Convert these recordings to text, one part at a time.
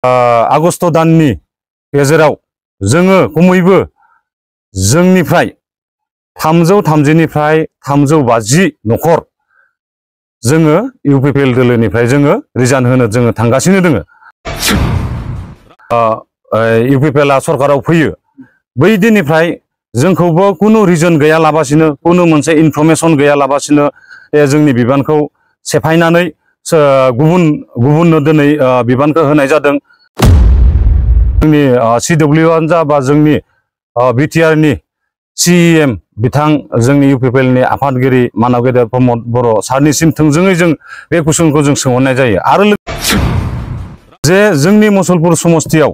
August दाननि गेजेराव जोङो खमैबो जोंनिफ्राय 330 निफ्राय 350 न'खर जोङो इउपिपिएल दोलोनिफ्राय जोङो रिजाइन होनो जोङो थांगासिनो दोङो। इउपिपिएलआ सरकाराव फैयो बै दिननिफ्राय जोंखौबो कुनु रिजन गैयालाबासिनो कुनु मोनसे इनफरमेशन गैयालाबासिनो जोंनि बिबानखौ सेफायनानै गुबुननो दिनै बिबानखौ होनाय जादों। जोंनि CWआनो जा बा जोंनि बिटिआरनि CEM बिथां जोंनि इउपिपिएलनि आफादगिरि मानव गेदेर प्रमद बर' सारनिसिम थोंजोङै जों बे कुइसनखौ जों सोंहरनाय जायो। आरो जे जोंनि मुसलपुर समस्तियाव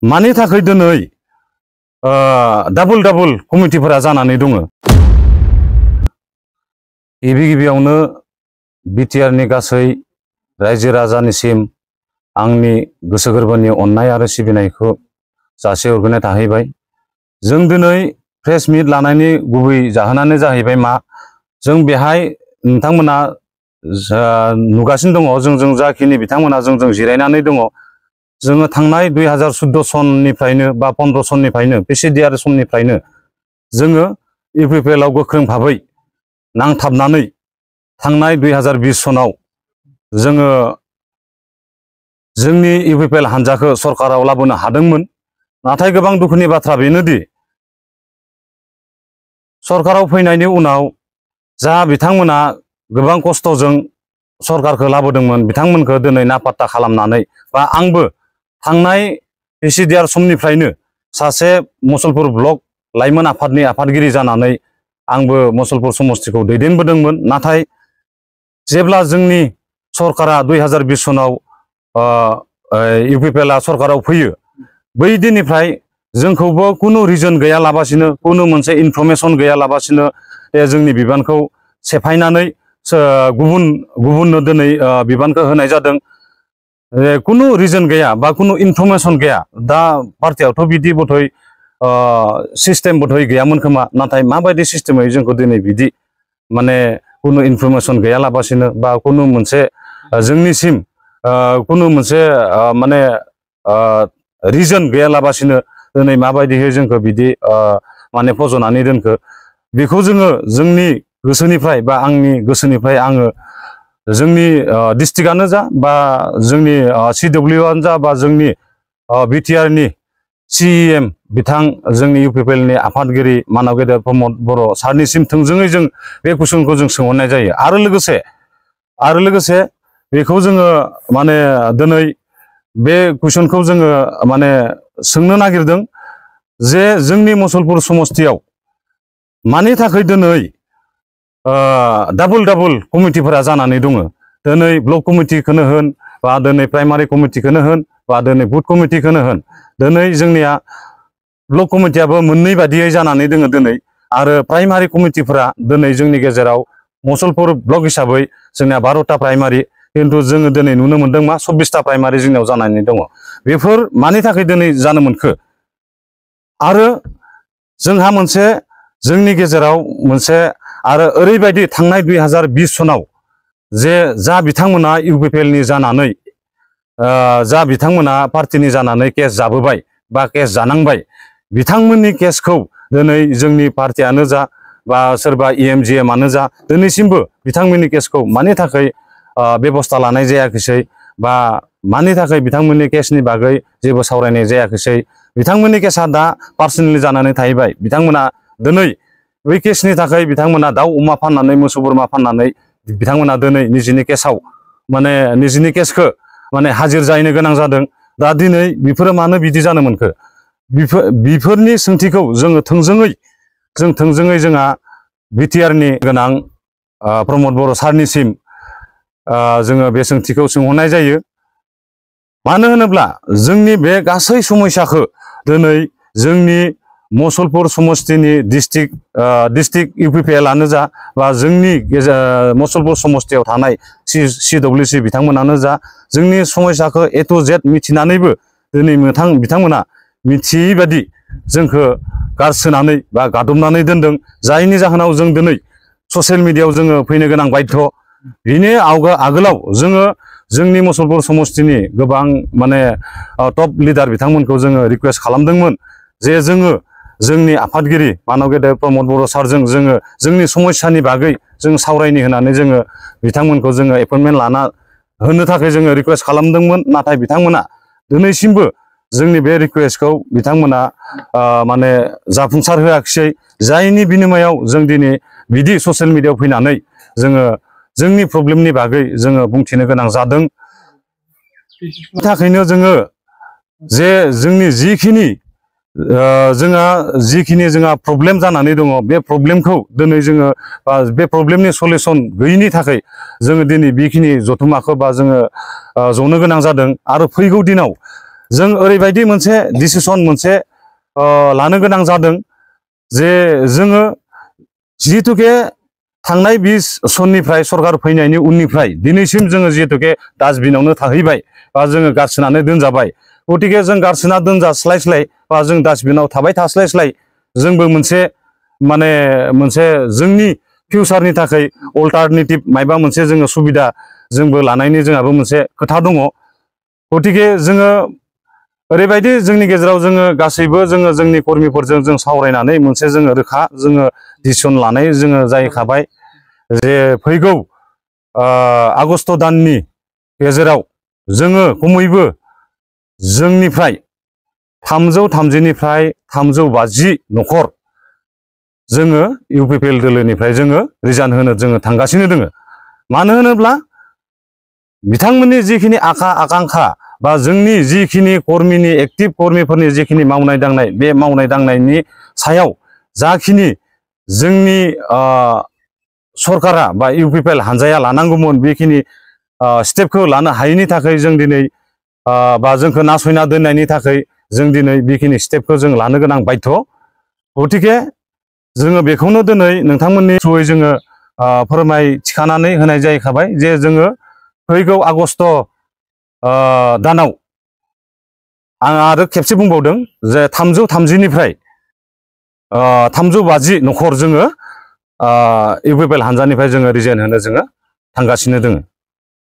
मानि थाखाय दिनै डाबल कमिटिफोरा जानानै दङ। गिबियावनो बिटिआरनि गासै रायजो राजानिसिम आंनि गोसो गोरबोनि अननाय आरो सिबिनायखौ जासिहरग्रोनाय थाहैबाय। जों दिनै प्रेस मिट लानायनि गुबै जाहोनानो जाहैबाय मा, जों बेहाय नोंथांमोना नुगासिनो दङ, जोंजों जाखिनि बिथांमोना जोंजों जिरायनानै दङ। जोङो थांनाय 2014 सननिफ्रायनो बा 15 सननिफ्रायनो पिसिडिआर समनिफ्रायनो जोङो इउपिपिएलआव गोख्रों भाबै नांथाबनानै थांनाय 2020 सनाव जोङो जोंनि इउपिपिएल हान्जाखौ सरकाराव लाबोनो हादोंमोन। नाथाय गोबां दुखुनि बाथ्रा बेनोदि सरकाराव फैनायनि उनाव जा बिथांमोना गोबां खस्थ'जों सरकारखौ लाबोदोंमोन, बिथांमोनखौ दिनै नापात्ता खालामनानै बा आंबो थांनाय पिसिडिआर समनिफ्रायनो सासे मुसलपुर ब्लक लाइमोन आफादनि आफादगिरि जानानै आंबो मुसलपुर समस्तिखौ दैदेनबोदोंमोन। नाथाय जेब्ला जोंनि सरकारा 2020 सनाव इउपिपिएलआ सरकाराव फैयो बै दिननिफ्राय जोंखौबो कुनु रिजन गैयालाबासिनो कुनु मोनसे इनफरमेशन गैयालाबासिनो जोंनि बिबानखौ सेफायनानै गुबुननो दिनै बिबानखौ होनाय जादों। कुनु रिजन गैया बा कुनु इनफरमेशन गैया। दा पार्टियावथ' बिदि बधय सिस्टेम बधय गैयामोन खोमा, नाथाय माबायदि सिस्टेमै जोंखौ दिनै बिदि माने कुनु इनफरमेशन गैयालाबासिनो बा कुनु मोनसे जोंनिसिम कुनु मोनसे माने रिजन गैयालाबासिनो दिनै माबायदिहै जोंखौ बिदि माने फज'नानै दोनखो, बेखौ जोङो जोंनि गोसोनिफ्राय बा आंनि गोसोनिफ्राय आङो जोंनि डिस्ट्रिक्टआनो जा बा जोंनि CWआनो जा बा जोंनि बिटिआरनि CEM बिथां जोंनि इउपिपिएलनि आफादगिरि मानव गेदेर प्रमद बर' सारनिसिम थोंजोङै जों बे कुइसनखौ जों सोंहरनाय जायो। आरो लोगोसे बेखौ जोङो माने दिनै बे कुइसनखौ जोङो माने सोंनो नागिरदों जे जोंनि मुसलपुर समस्तियाव मानि थाखाय दिनै डाबल कमिटिफोरा जानानै दङ। दिनै ब्लक कमिटिखौनो होन बा दिनै प्राइमारि कमिटिखौनो होन बा दिनै बुथ कमिटिखौनो होन, दिनै जोंनिया ब्लक कमिटियाबो मोननै बादियै जानानै दङ दिनै। आरो प्राइमारि कमिटिफोरा दिनै जोंनि गेजेराव मुसलपुर ब्लक हिसाबै जोंनिया 12टा प्राइमारि, खिन्थु जोङो दिनै नुनो मोनदों मा 24टा प्राइमारि जोंनियाव जानानै दङ। बेफोर मानि थाखाय दिनै जानो मोनखो? आरो जोंहा मोनसे जोंनि गेजेराव मोनसे आरो ओरैबायदि थांनाय 2020 सनाव जे जा बिथांमोना इउपिपिएलनि जानानै जा बिथांमोना पार्टिनि जानानै केस जाबोबाय बा केस जानांबाय, बिथांमोननि केसखौ दिनै जोंनि पार्टियानो जा बा सोरबा EMGMआनो जा दिनैसिमबो बिथांमोननि केसखौ मानि थाखाय बेबस्था लानाय जायाखिसै बा मानि थाखाय बिथांमोननि केसनि बागै जेबो सावरायनाय जायाखिसै। बिथांमोननि केसा दा पार्सनेलि जानानै थाहैबाय। बिथांमोना दिनै बै केसनि थाखाय बिथांमोना दाउ अमा फाननानै मोसौ बोरमा फाननानै बिथांमोना दिनै निजिनि केसाव माने निजिनि केसखौ माने हाजिर जाहैनो गोनां जादों। दा दिनै बेफोरो मानो बिदि जानो मोनखो? बेफोरनि सोंथिखौ जोङो थोंजोङै जोंहा बिटिआरनि गोनां प्रमद बर' सारनिसिम जोङो बे सोंथिखौ सोंहरनाय जायो। मानो होनोब्ला जोंनि बे गासै समस्याखौ दिनै जोंनि मुसलपुर समस्तिनि डिस्ट्रिक्ट इउपिपिएलआनो जा बा जोंनि मुसलपुर समस्तियाव थानाय CWC बिथांमोनानो जा जोंनि समस्याखौ A to Z मिथिनानैबो दिनै बिथांमोना मिथियै बादि जोंखौ गारसोनानै बा गादबनानै दोनदों। जायनि जाहोनाव जों दिनै ससियेल मिडियायाव जोङो फैनो गोनां बाध्य बिनि आगोलाव जोङो जोंनि मुसलपुर समस्तिनि गोबां माने टप लिडार बिथांमोनखौ जोङो रिक्वेस्ट खालामदोंमोन जे जोङो जोंनि आफादगिरि मानव गेदेर प्रमद बर' सारजों जोङो जोंनि समस्यानि बागै जों सावरायनो होनानै जोङो बिथांमोनखौ जोङो एपइन्टमेन्ट लाना होनो थाखाय जोङो रिक्वेस्ट खालामदोंमोन नाथाय बिथांमोना दिनैसिमबो जोंनि बे रिक्वेस्टखौ बिथांमोना माने जाफुंसार होआखिसै जायनि बिनिमयाव जों दिनै बिदि ससियेल मिडियायाव फैनानै जोङो जोंनि प्रब्लेमनि बागै जोङो बुंथिनो गोनां जादों बेनि थाखायनो जोङो जे जोंनि जिखिनि जोंहा प्रब्लेम जानानै दङ बे प्रब्लेमखौ दिनै जोङो बे प्रब्लेमनि सलिउसन गैयिनि थाखाय जोङो दिनै बेखिनि जथुमाखौ बा जोङो जनो गोनां जादों आरो फैगौ दिनाव जों ओरैबायदि मोनसे डिसिसन मोनसे लानो गोनां जादों जे जोङो जिहेतुके थांनाय 20 सननिफ्राय सरकार फैनायनि उननिफ्राय दिनैसिम जोङो जिहेतुके डास्टबिनावनो थाहैबाय बा जोङो गारसोनानै दोनजाबाय गतिके जों गारसोना दोनजास्लायस्लाय बा जों डास्टबिनाव थाबाय थास्लायस्लाय जोंबो मोनसे माने मोनसे जोंनि फिउचारनि थाखाय अल्टारनेटिभ मायबा मोनसे जोङो सुबिदा जोंबो लानायनि जोंहाबो मोनसे खोथा दङ गतिके जोङो ओरैबायदि जोंनि गेजेराव जोङो गासैबो जोङो जोंनि कर्मिफोरजों जों सावरायनानै मोनसे जोङो रोखा जोङो डिसिसन लानाय जोङो जाहैखाबाय जे फैगौ आगस्ट दाननि गेजेराव जोङो खमैबो जोंनिफ्राय 330निफ्राय 350 न'खर जोङो इउपिपिएल दोलोनिफ्राय जोङो रिजाइन होनो जोङो थांगासिनो दोङो मानो होनोब्ला बिथांमोननि जिखिनि आकांक्षा बा जोंनि जिखिनि कर्मिनि एक्टिभ कर्मिफोरनि जिखिनि मावनाय दांनाय बे मावनाय दांनायनि सायाव जाखिनि जोंनि सरकारा बा इउपिपिएल हानजाया लानांगौमोन बेखिनि स्टेपखौ लानो हायैनि थाखाय जों दिनै बा जोंखौ नासयना दोननायनि थाखाय जों दिनै बेखिनि स्टेपखौ जों लानो गोनां बाध्य गतिके जोङो बेखौनो दिनै नोंथांमोननि थ्रुयै जोङो फोरमायथिखानानै होनाय जाहैखाबाय जे जोङो फैगौ आगस्ट दानाव आं आरो खेबसे बुंबावदों जे 330निफ्राय 350 न'खर जोङो इउपिपिएल हानजानिफ्राय जोङो रिजाइन होनो जोङो थांगासिनो दोङो।